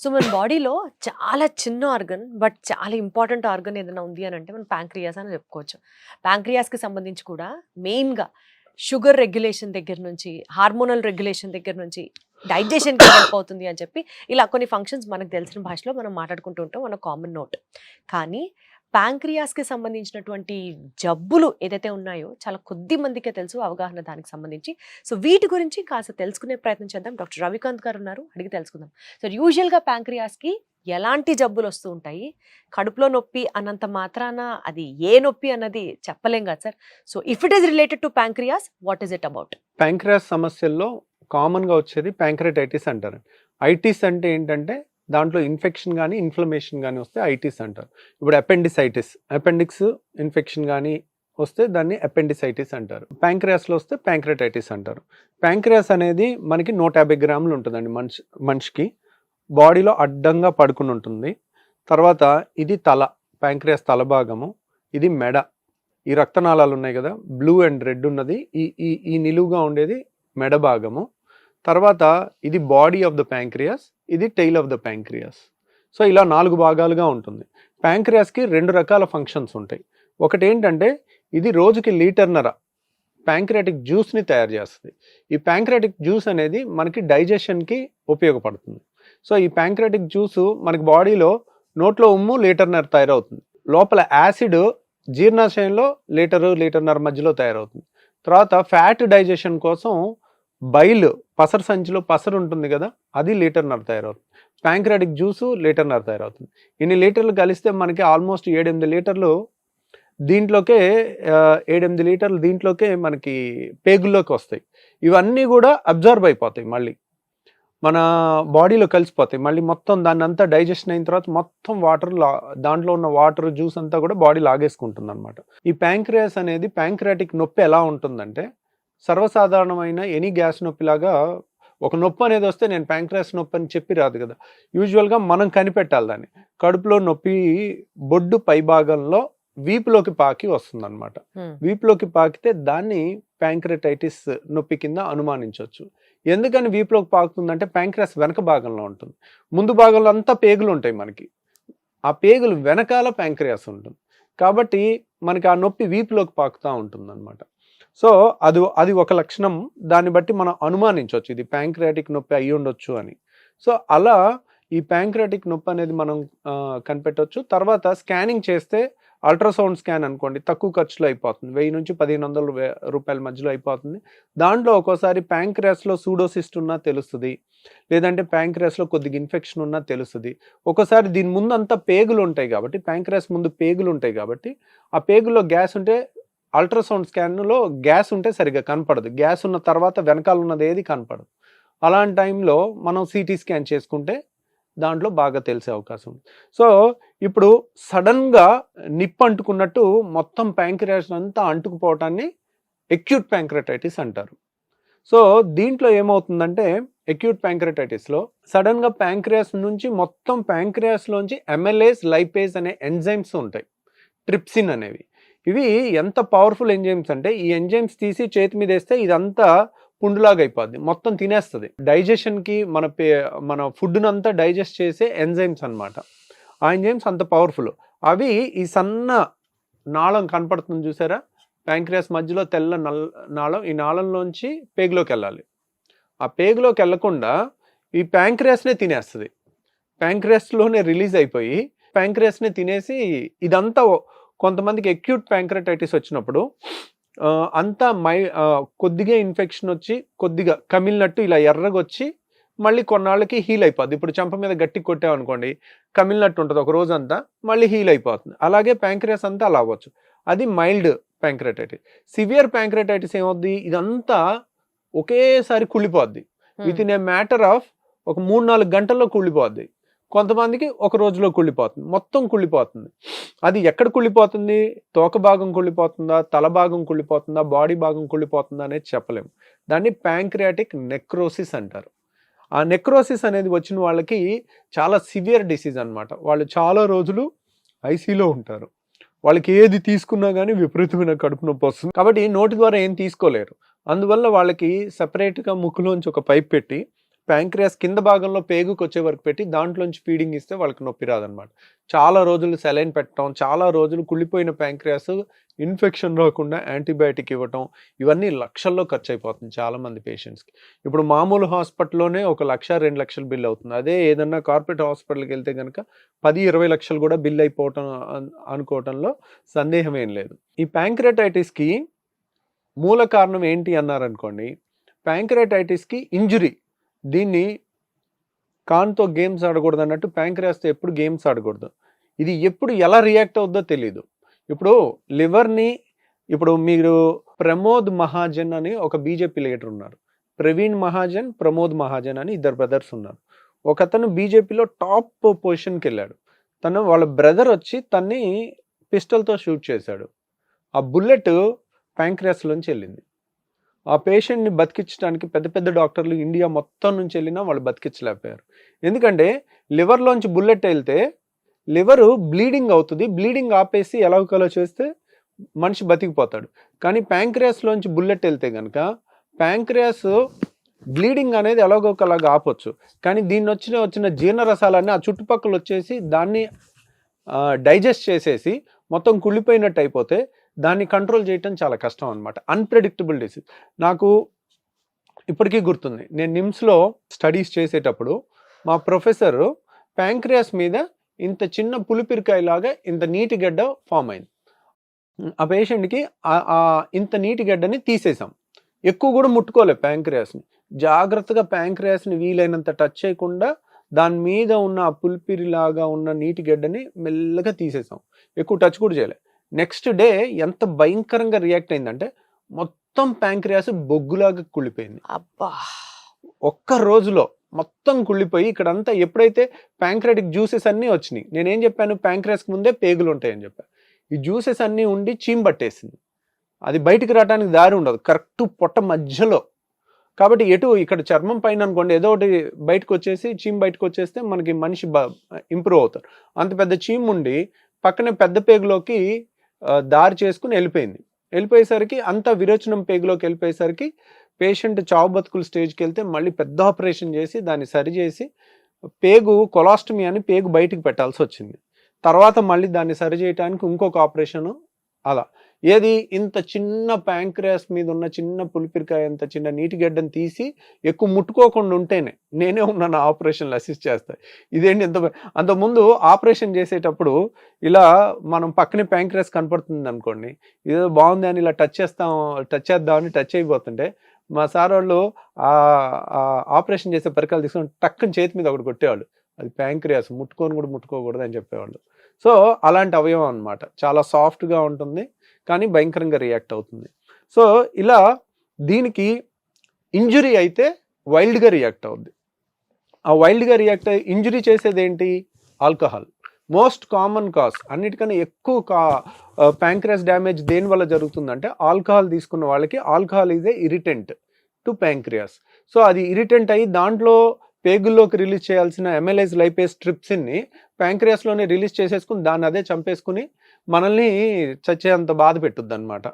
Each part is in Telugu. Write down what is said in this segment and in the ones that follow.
సో మన బాడీలో చాలా చిన్న ఆర్గన్ బట్ చాలా ఇంపార్టెంట్ ఆర్గన్ ఏదైనా ఉంది అని అంటే మనం ప్యాంక్రియాస్ అని చెప్పుకోవచ్చు. ప్యాంక్రియాస్కి సంబంధించి కూడా మెయిన్గా షుగర్ రెగ్యులేషన్ దగ్గర నుంచి హార్మోనల్ రెగ్యులేషన్ దగ్గర నుంచి డైజెషన్కి హెల్ప్ అవుతుంది అని చెప్పి ఇలా కొన్ని ఫంక్షన్స్ మనకు తెలిసిన భాషలో మనం మాట్లాడుకుంటూ ఉంటాం మన కామన్ నోట్. కానీ ప్యాంక్రియాస్కి సంబంధించినటువంటి జబ్బులు ఏదైతే ఉన్నాయో చాలా కొద్ది మందికే తెలుసు అవగాహన దానికి సంబంధించి. సో వీటి గురించి కాస్త తెలుసుకునే ప్రయత్నం చేద్దాం. డాక్టర్ రవికాంత్ గారు ఉన్నారు, అడిగి తెలుసుకుందాం. సో యూజువల్గా ప్యాంక్రియాస్కి ఎలాంటి జబ్బులు వస్తూ ఉంటాయి? కడుపులో నొప్పి అన్నంత మాత్రాన అది ఏ నొప్పి అన్నది చెప్పలేం కదా sir. So if it is related to pancreas, what is it about? Pancreas సమస్యల్లో కామన్గా వచ్చేది ప్యాంక్రెటైటిస్ అంటారు. ఐటిస్ అంటే ఏంటంటే దాంట్లో ఇన్ఫెక్షన్ కానీ ఇన్ఫ్లమేషన్ కానీ వస్తే ఐటిస్ అంటారు. ఇప్పుడు అపెండిక్స్ ఇన్ఫెక్షన్ కానీ వస్తే దాన్ని అపెండిసైటిస్ అంటారు. ప్యాంక్రియాస్లో వస్తే ప్యాంక్రెటైటిస్ అంటారు. ప్యాంక్రియాస్ అనేది మనకి 150 గ్రాములు ఉంటుందండి మనిషికి. బాడీలో అడ్డంగా పడుకుని ఉంటుంది. తర్వాత ఇది ప్యాంక్రియాస్ తల భాగము, ఇది మెడ, ఈ రక్తనాళాలు ఉన్నాయి కదా బ్లూ అండ్ రెడ్ ఉన్నది, ఈ నిలువుగా ఉండేది మెడ భాగము. తర్వాత ఇది బాడీ ఆఫ్ ద ప్యాంక్రియాస్, ఇది tail of the pancreas. So ఇలా 4 భాగాలుగా ఉంటుంది. ప్యాంక్రియాస్కి 2 రకాల ఫంక్షన్స్ ఉంటాయి. ఒకటి ఏంటంటే ఇది రోజుకి 1.5 లీటర్ ప్యాంక్రియాటిక్ జ్యూస్ని తయారు చేస్తుంది. ఈ ప్యాంక్రియాటిక్ జ్యూస్ అనేది మనకి డైజెషన్కి ఉపయోగపడుతుంది. సో ఈ ప్యాంక్రియాటిక్ జ్యూస్ మనకి బాడీలో నోట్లో ఉమ్ము 1.5 లీటర్ తయారవుతుంది. లోపల యాసిడ్ జీర్ణాశయంలో 1.5 లీటర్ మధ్యలో తయారవుతుంది. తర్వాత ఫ్యాట్ డైజెషన్ కోసం బైల్ పసరు సంచిలో పసరు ఉంటుంది కదా, అది 1.5 లీటర్ తయారవుతుంది. ప్యాంక్రియాటిక్ జ్యూస్ 1.5 లీటర్ తయారవుతుంది. ఇన్ని లీటర్లు కలిస్తే మనకి ఆల్మోస్ట్ 7-8 లీటర్లు దీంట్లోకే 7-8 లీటర్లు దీంట్లోకే మనకి పేగుల్లోకి వస్తాయి. ఇవన్నీ కూడా అబ్జర్వ్ అయిపోతాయి, మళ్ళీ మన బాడీలో కలిసిపోతాయి. మళ్ళీ మొత్తం దాన్ని అంతా డైజెషన్ అయిన తర్వాత మొత్తం వాటర్ దాంట్లో ఉన్న వాటర్ జ్యూస్ అంతా కూడా బాడీ లాగేసుకుంటుంది అనమాట. ఈ ప్యాంక్రియాస్ అనేది ప్యాంక్రియాటిక్ నొప్పి ఎలా ఉంటుందంటే సర్వసాధారణమైన ఎనీ గ్యాస్ నొప్పిలాగా ఒక నొప్పి అనేది వస్తే నేను ప్యాంక్రియాస్ నొప్పి అని చెప్పి రాదు కదా. యూజువల్గా మనం కనిపెట్టాలి దాన్ని. కడుపులో నొప్పి బొడ్డు పై భాగంలో వీపులోకి పాకి వస్తుంది అనమాట. వీపులోకి పాకితే దాన్ని ప్యాంక్రెటైటిస్ నొప్పి కింద అనుమానించవచ్చు. ఎందుకని వీపులోకి పాకుతుందంటే ప్యాంక్రియాస్ వెనక భాగంలో ఉంటుంది. ముందు భాగంలో అంతా పేగులు ఉంటాయి మనకి, ఆ పేగులు వెనకాల ప్యాంక్రియాస్ ఉంటుంది. కాబట్టి మనకి ఆ నొప్పి వీపులోకి పాకుతూ ఉంటుంది అనమాట. సో అది ఒక లక్షణం. దాన్ని బట్టి మనం అనుమానించవచ్చు ఇది ప్యాంక్రియాటిక్ నొప్పి అయ్యి ఉండొచ్చు అని. సో అలా ఈ ప్యాంక్రియాటిక్ నొప్పి అనేది మనం కనిపెట్టవచ్చు. తర్వాత స్కానింగ్ చేస్తే అల్ట్రాసౌండ్ స్కాన్ అనుకోండి, తక్కువ ఖర్చులో అయిపోతుంది. 1000 నుంచి 1500 రూపాయల మధ్యలో అయిపోతుంది. దాంట్లో ఒక్కోసారి ప్యాంక్రియాస్లో సూడోసిస్ట్ ఉన్నా తెలుస్తుంది, లేదంటే ప్యాంక్రియాస్లో కొద్దిగా ఇన్ఫెక్షన్ ఉన్నా తెలుస్తుంది. ఒక్కోసారి దీని ముందు అంతా పేగులు ఉంటాయి కాబట్టి, ప్యాంక్రియాస్ ముందు పేగులు ఉంటాయి కాబట్టి ఆ పేగుల్లో గ్యాస్ ఉంటే అల్ట్రాసౌండ్ స్కాన్లో గ్యాస్ ఉంటే సరిగ్గా కనపడదు. గ్యాస్ ఉన్న తర్వాత వెనకాల ఉన్నది ఏది కనపడదు. అలాంటి టైంలో మనం సిటీ స్కాన్ చేసుకుంటే దాంట్లో బాగా తెలిసే అవకాశం ఉంది. సో ఇప్పుడు సడన్గా నిప్పు అంటుకున్నట్టు మొత్తం ప్యాంక్రియాస్ అంతా అంటుకుపోవటాన్ని అక్యూట్ ప్యాంక్రెటైటిస్ అంటారు. సో దీంట్లో ఏమవుతుందంటే అక్యూట్ ప్యాంక్రెటైటిస్లో సడన్గా ప్యాంక్రియాస్ నుంచి మొత్తం ప్యాంక్రియాస్లోంచి MLase, లైపేజ్ అనే ఎంజైమ్స్ ఉంటాయి, ట్రిప్సిన్ అనేవి. ఇవి ఎంత పవర్ఫుల్ ఎంజైమ్స్ అంటే ఈ ఎంజైమ్స్ తీసి చేతి మీద వేస్తే ఇదంతా పుండులాగా అయిపోద్ది, మొత్తం తినేస్తుంది. డైజెషన్కి మన ఫుడ్ను అంతా డైజెస్ట్ చేసే ఎంజైమ్స్ అనమాట. ఆ ఎంజైమ్స్ అంత పవర్ఫుల్. అవి ఈ సన్న నాళం కనపడుతుంది చూసారా, ప్యాంక్రియాస్ మధ్యలో తెల్ల నాళం, ఈ నాళంలోంచి పేగులోకి వెళ్ళాలి. ఆ పేగులోకి వెళ్ళకుండా ఈ ప్యాంక్రియాస్నే తినేస్తుంది. ప్యాంక్రియాస్లోనే రిలీజ్ అయిపోయి ప్యాంక్రియాస్నే తినేసి ఇదంతా కొంతమందికి అక్యూట్ ప్యాంక్రెటైటిస్ వచ్చినప్పుడు అంతా కొద్దిగా ఇన్ఫెక్షన్ వచ్చి కొద్దిగా కమిలినట్టు ఇలా ఎర్రగొచ్చి మళ్ళీ కొన్నాళ్ళకి హీల్ అయిపోద్ది. ఇప్పుడు చెంప మీద గట్టి కొట్టామనుకోండి, కమిలినట్టు ఉంటుంది ఒక రోజంతా, మళ్ళీ హీల్ అయిపోతుంది. అలాగే ప్యాంక్రియాస్ అంతా అలా అవ్వచ్చు. అది మైల్డ్ ప్యాంక్రెటైటిస్. సివియర్ ప్యాంక్రెటైటిస్ ఏమవుద్ది, ఇదంతా ఒకేసారి కుళ్ళిపోద్ది. Within a matter of ఒక 3-4 గంటల్లో కుళ్ళిపోద్ది. కొంతమందికి ఒక రోజులో కుళ్ళిపోతుంది, మొత్తం కుళ్ళిపోతుంది. అది ఎక్కడ కుళ్ళిపోతుంది, తోక భాగం కుళ్ళిపోతుందా, తల భాగం కుళ్ళిపోతుందా, బాడీ భాగం కుళ్ళిపోతుందా అనేది చెప్పలేము. దాన్ని ప్యాంక్రియాటిక్ నెక్రోసిస్ అంటారు. ఆ నెక్రోసిస్ అనేది వచ్చిన వాళ్ళకి చాలా సివియర్ డిసీజ్ అనమాట. వాళ్ళు చాలా రోజులు ఐసీలో ఉంటారు. వాళ్ళకి ఏది తీసుకున్నా కానీ విపరీతమైన కడుపు నొప్పి వస్తుంది. కాబట్టి నోటి ద్వారా ఏం తీసుకోలేరు. అందువల్ల వాళ్ళకి సపరేట్గా ముక్కులోంచి ఒక పైప్ పెట్టి ప్యాంక్రియాస్ కింద భాగంలో పేగుకి వచ్చే వరకు పెట్టి దాంట్లోంచి ఫీడింగ్ ఇస్తే వాళ్ళకి నొప్పి రాదనమాట. చాలా రోజులు సెలైన్ పెట్టడం, చాలా రోజులు కుళ్ళిపోయిన ప్యాంక్రియాస్ ఇన్ఫెక్షన్ రాకుండా యాంటీబయాటిక్ ఇవ్వటం, ఇవన్నీ లక్షల్లో ఖర్చు అయిపోతుంది చాలామంది పేషెంట్స్కి. ఇప్పుడు మామూలు హాస్పిటల్లోనే 1 లక్ష 2 లక్షలు బిల్ అవుతుంది. అదే ఏదన్నా కార్పొరేట్ హాస్పిటల్కి వెళ్తే కనుక 10-20 లక్షలు కూడా బిల్ అయిపోవటం అనుకోవటంలో సందేహం ఏం లేదు. ఈ ప్యాంక్రియాటైటిస్కి మూల కారణం ఏంటి అన్నారనుకోండి, ప్యాంక్రియాటైటిస్కి ఇంజురీ. దీన్ని కాన్తో గేమ్స్ ఆడకూడదు అన్నట్టు ప్యాంక్రియాస్తో ఎప్పుడు గేమ్స్ ఆడకూడదు. ఇది ఎప్పుడు ఎలా రియాక్ట్ అవుద్దో తెలియదు. ఇప్పుడు లివర్ని, ఇప్పుడు మీరు ప్రమోద్ మహాజన్ అని ఒక బీజేపీ లీడర్ ఉన్నారు, ప్రవీణ్ మహాజన్, ప్రమోద్ మహాజన్ అని 2 బ్రదర్స్ ఉన్నారు. ఒకతను బీజేపీలో టాప్ పొజిషన్కి వెళ్ళాడు. వాళ్ళ బ్రదర్ వచ్చి తన్ని పిస్టల్తో షూట్ చేశాడు. ఆ బుల్లెట్ ప్యాంక్రియాస్లోంచి వెళ్ళింది. ఆ పేషెంట్ని బతికించడానికి పెద్ద పెద్ద డాక్టర్లు ఇండియా మొత్తం నుంచి వెళ్ళినా వాళ్ళు బతికించలేకపోయారు. ఎందుకంటే లివర్లోంచి బుల్లెట్ వెళ్తే లివరు బ్లీడింగ్ అవుతుంది, బ్లీడింగ్ ఆపేసి ఎలాగోలా చేస్తే మనిషి బతికిపోతాడు. కానీ ప్యాంక్రియాస్లోంచి బుల్లెట్ వెళ్తే కనుక ప్యాంక్రియాస్ బ్లీడింగ్ అనేది ఎలాగోకలాగా ఆపొచ్చు. కానీ దీన్ని వచ్చిన జీర్ణరసాలన్నీ ఆ చుట్టుపక్కల వచ్చేసి దాన్ని డైజెస్ట్ చేసేసి మొత్తం కుళ్ళిపోయినట్టు అయిపోతే దాన్ని కంట్రోల్ చేయటం చాలా కష్టం అనమాట. Unpredictable disease. నాకు ఇప్పటికీ గుర్తుంది, నేను నిమ్స్లో స్టడీస్ చేసేటప్పుడు మా ప్రొఫెసర్ ప్యాంక్రియాస్ మీద ఇంత చిన్న పులిపిరికాయలాగా ఇంత నీటి గడ్డ ఫామ్ అయింది. ఆ పేషెంట్కి ఇంత నీటి గడ్డని తీసేసాం. ఎక్కువ కూడా ముట్టుకోలే ప్యాంక్రియాస్ని. జాగ్రత్తగా ప్యాంక్రియాస్ని వీలైనంత టచ్ చేయకుండా దాని మీద ఉన్న ఆ పులిపిరిలాగా ఉన్న నీటి గడ్డని మెల్లగా తీసేసాం. ఎక్కువ టచ్ కూడా చేయలే. నెక్స్ట్ డే ఎంత భయంకరంగా రియాక్ట్ అయిందంటే మొత్తం ప్యాంక్రియాస్ బొగ్గులాగా కుళ్ళిపోయింది. అబ్బా, ఒక్క రోజులో మొత్తం కుళ్ళిపోయి ఇక్కడంతా ఎప్పుడైతే ప్యాంక్రియాటిక్ జ్యూసెస్ అన్నీ వచ్చినాయి, నేనేం చెప్పాను, ప్యాంక్రియాస్కి ముందే పేగులు ఉంటాయని చెప్పాను. ఈ జ్యూసెస్ అన్నీ ఉండి చీమ్ పట్టేసింది. అది బయటికి రావడానికి దారి ఉండదు, కరెక్ట్ పొట్ట మధ్యలో. కాబట్టి ఇక్కడ చర్మం పైన అనుకోండి ఏదో ఒకటి బయటకు వచ్చేసి చీమ్ బయటకు వచ్చేస్తే మనకి మనిషి ఇంప్రూవ్ అవుతారు. అంత పెద్ద చీమ్ ఉండి పక్కనే పెద్ద పేగులోకి దారి చేసుకుని వెళ్ళిపోయేసరికి అంతా విరోచనం పేగులోకి వెళ్ళిపోయేసరికి పేషెంట్ చావు బతుకుల స్టేజ్కి వెళ్తే మళ్ళీ పెద్ద ఆపరేషన్ చేసి దాన్ని సరిచేసి పేగు కొలాస్టమీ అని పేగు బయటికి పెట్టాల్సి వచ్చింది. తర్వాత మళ్ళీ దాన్ని సరి చేయడానికి ఇంకొక ఆపరేషను. అలా ఏది ఇంత చిన్న ప్యాంక్రియాస్ మీద ఉన్న చిన్న పులిపిరికాయ అంత చిన్న నీటి గడ్డను తీసి ఎక్కువ ముట్టుకోకుండా ఉంటేనే నేనే ఉన్నాను ఆపరేషన్లు అసిస్ట్ చేస్తాయి. ఇదేంటి అంతకుముందు ఆపరేషన్ చేసేటప్పుడు ఇలా మనం పక్కనే ప్యాంక్రియాస్ కనపడుతుంది అనుకోండి, ఇదేదో బాగుంది అని ఇలా టచ్ చేద్దామని టచ్ అయిపోతుంటే మా సార్ వాళ్ళు ఆపరేషన్ చేసే పరికరాలు తీసుకొని టక్కుని చేతి మీద ఒకటి కొట్టేవాళ్ళు. అది ప్యాంక్రియాస్, ముట్టుకోకూడదు అని చెప్పేవాళ్ళు. సో అలాంటి అవయవం అనమాట, చాలా సాఫ్ట్గా ఉంటుంది కానీ భయంకరంగా రియాక్ట్ అవుతుంది. సో ఇలా దీనికి ఇంజురీ అయితే వైల్డ్గా రియాక్ట్ అవుద్ది. ఆ వైల్డ్గా రియాక్ట్ అయ్యి ఇంజురీ చేసేది ఏంటి? ఆల్కహాల్. మోస్ట్ కామన్ కాజ్, అన్నిటికన్నా ఎక్కువ ప్యాంక్రియాస్ డ్యామేజ్ దేనివల్ల జరుగుతుందంటే ఆల్కహాల్ తీసుకున్న వాళ్ళకి. Alcohol is a irritant to pancreas. So అది ఇరిటెంట్ అయ్యి దాంట్లో పేగుల్లోకి రిలీజ్ చేయాల్సిన ఎమ్ఎల్ఏస్ లైపేస్ ట్రిప్సిన్ని ప్యాంక్రియాస్లోనే రిలీజ్ చేసేసుకుని దాన్ని అదే చంపేసుకుని మనల్ని చచ్చేంత బాధ పెట్టుద్ది అనమాట.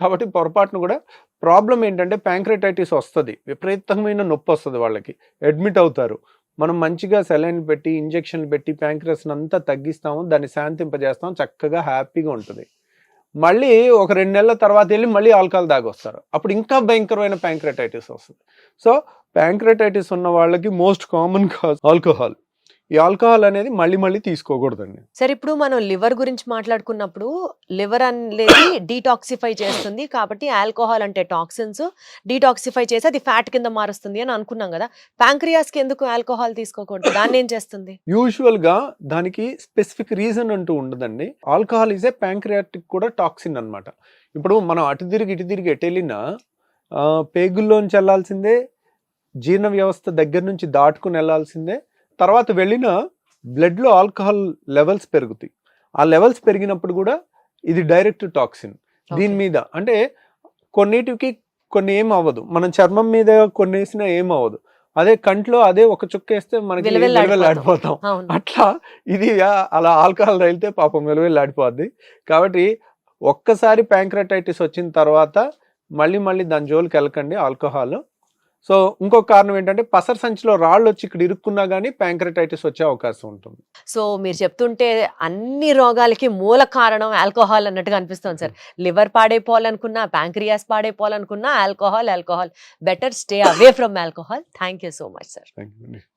కాబట్టి పొరపాటును కూడా ప్రాబ్లం ఏంటంటే ప్యాంక్రియాటైటిస్ వస్తుంది, విపరీతమైన నొప్పి వస్తుంది, వాళ్ళకి అడ్మిట్ అవుతారు. మనం మంచిగా సెలైన్ పెట్టి ఇంజెక్షన్లు పెట్టి ప్యాంక్రియాస్ని అంతా తగ్గిస్తాము, దాన్ని శాంతింపజేస్తాం, చక్కగా హ్యాపీగా ఉంటుంది. మళ్ళీ ఒక 2 నెలల తర్వాత వెళ్ళి మళ్ళీ ఆల్కహాల్ తాగొస్తారు, అప్పుడు ఇంకా భయంకరమైన ప్యాంక్రియాటైటిస్ వస్తుంది. సో ప్యాంక్రియాటైటిస్ ఉన్న వాళ్ళకి మోస్ట్ కామన్ కాజ్ ఆల్కహాల్. ఈ ఆల్కహాల్ అనేది మళ్ళీ తీసుకోకూడదండి. సరే, ఇప్పుడు మనం లివర్ గురించి మాట్లాడుకున్నప్పుడు లివర్ అనేది డీటాక్సిఫై చేస్తుంది కాబట్టి ఆల్కహాల్ అంటే టాక్సిన్స్ డీటాక్సిఫై చేసి అది ఫ్యాట్ కింద మారుస్తుంది అని అనుకున్నాం కదా. ప్యాంక్రియాస్కి ఎందుకు ఆల్కహాల్ తీసుకోకూడదు? దాన్ని ఏం చేస్తుంది? యూజువల్ గా దానికి స్పెసిఫిక్ రీజన్ అంటూ ఉండదండి. ఆల్కహాల్ ఈజ్ ఏ ప్యాంక్రియాటిక్ కూడా టాక్సిన్ అన్నమాట. ఇప్పుడు మనం అటు తిరిగి ఎటు వెళ్ళినా పేగుల్లోంచి వెళ్లాల్సిందే, జీర్ణ వ్యవస్థ దగ్గర నుంచి దాటుకుని వెళ్లాల్సిందే. తర్వాత వెళ్ళిన బ్లడ్లో ఆల్కహాల్ లెవెల్స్ పెరుగుతాయి. ఆ లెవెల్స్ పెరిగినప్పుడు కూడా ఇది డైరెక్ట్ టాక్సిన్. దీని మీద అంటే కొన్నిటికి కొన్ని ఏం అవ్వదు, మనం చర్మం మీద కొన్ని వేసినా ఏం అవ్వదు. అదే కంట్లో అదే ఒక చుక్క వేస్తే మనకి వెలువెల్లాడిపోతాం. అట్లా ఇది అలా ఆల్కహాల్ తగిలితే పాపం వెలువెల్లాడిపోద్ది. కాబట్టి ఒక్కసారి ప్యాంక్రియాటైటిస్ వచ్చిన తర్వాత మళ్ళీ దాని జోలికి వెళ్ళకండి ఆల్కహాల్. సో ఇంకొక కారణం ఏంటంటే పసర సంచిలో రాళ్ళు వచ్చి ఇక్కడ ఇరుక్కున్నా కానీ ప్యాంక్రటైటిస్ వచ్చే అవకాశం ఉంటుంది. సో మీరు చెప్తుంటే అన్ని రోగాలకి మూల కారణం ఆల్కహాల్ అన్నట్టుగా అనిపిస్తుంది సార్. లివర్ పాడైపోవాలనుకున్నా, ప్యాంక్రియాస్ పాడైపోవాలనుకున్నా alcohol. Better stay away from alcohol. Thank you so much sir. Thank you.